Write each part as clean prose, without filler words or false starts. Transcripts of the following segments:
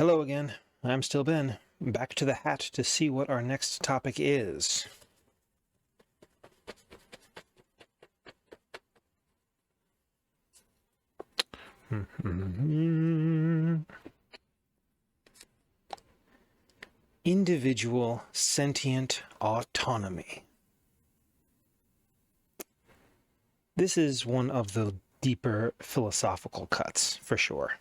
Hello again, I'm still Ben. Back to the hat to see what our next topic is. Individual sentient autonomy. This is one of the deeper philosophical cuts, for sure.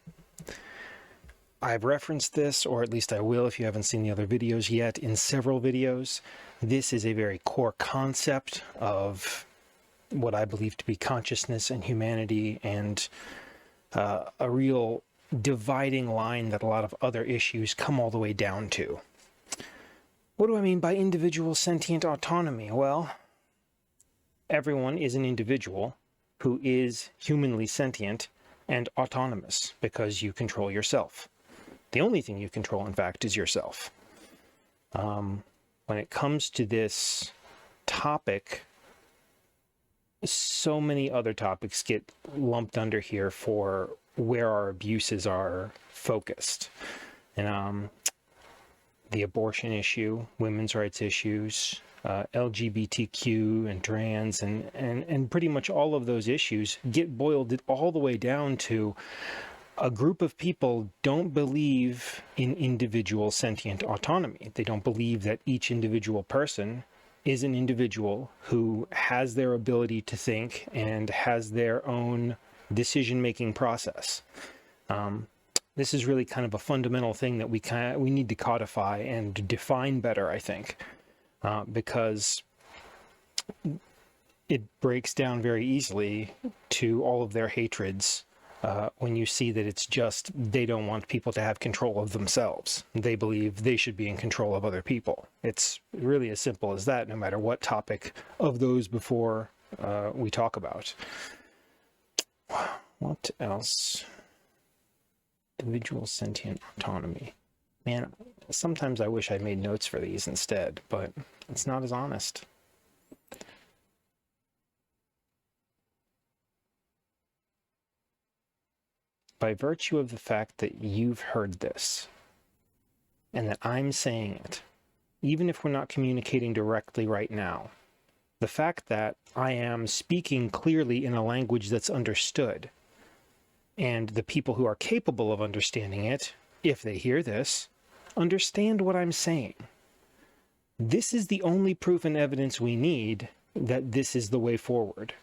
I've referenced this, or at least I will if you haven't seen the other videos yet, in several videos. This is a very core concept of what I believe to be consciousness and humanity, and a real dividing line that a lot of other issues come all the way down to. What do I mean by individual sentient autonomy? Well, everyone is an individual who is humanly sentient and autonomous because you control yourself. The only thing you control, in fact, is yourself. When it comes to this topic, so many other topics get lumped under here for where our abuses are focused. And the abortion issue, women's rights issues, LGBTQ and trans, and pretty much all of those issues get boiled all the way down to a group of people don't believe in individual sentient autonomy. They don't believe that each individual person is an individual who has their ability to think and has their own decision-making process. This is really kind of a fundamental thing that we need to codify and define better, I think, because it breaks down very easily to all of their hatreds when you see that it's just they don't want people to have control of themselves. They believe they should be in control of other people. It's really as simple as that, no matter what topic of those before we talk about. What else? Individual sentient autonomy. Man, sometimes I wish I made notes for these instead, but it's not as honest. By virtue of the fact that you've heard this, and that I'm saying it, even if we're not communicating directly right now, the fact that I am speaking clearly in a language that's understood, and the people who are capable of understanding it, if they hear this, understand what I'm saying. This is the only proof and evidence we need that this is the way forward.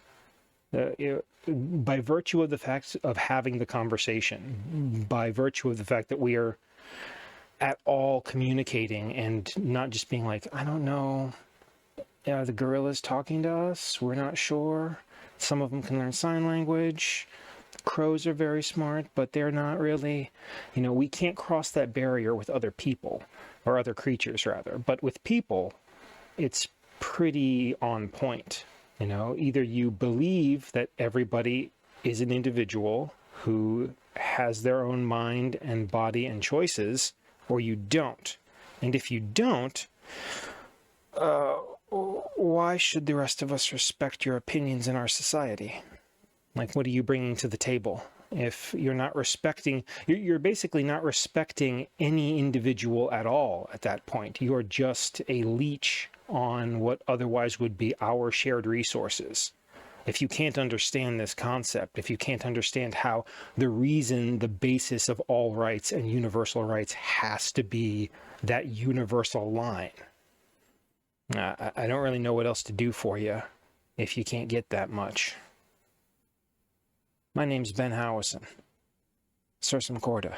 By virtue of the fact of having the conversation, by virtue of the fact that we are at all communicating and not just being like, I don't know, are the gorillas talking to us? We're not sure. Some of them can learn sign language. Crows are very smart, but they're not really, we can't cross that barrier with other people, or other creatures rather. But with people, it's pretty on point. Either you believe that everybody is an individual who has their own mind and body and choices, or you don't. And if you don't, why should the rest of us respect your opinions in our society? Like, what are you bringing to the table? If you're not respecting, you're basically not respecting any individual at all at that point. You're just a leech on what otherwise would be our shared resources. If you can't understand this concept, if you can't understand how the reason, the basis of all rights and universal rights has to be that universal line, I don't really know what else to do for you if you can't get that much. My name's Ben Howison. Sursum Corda.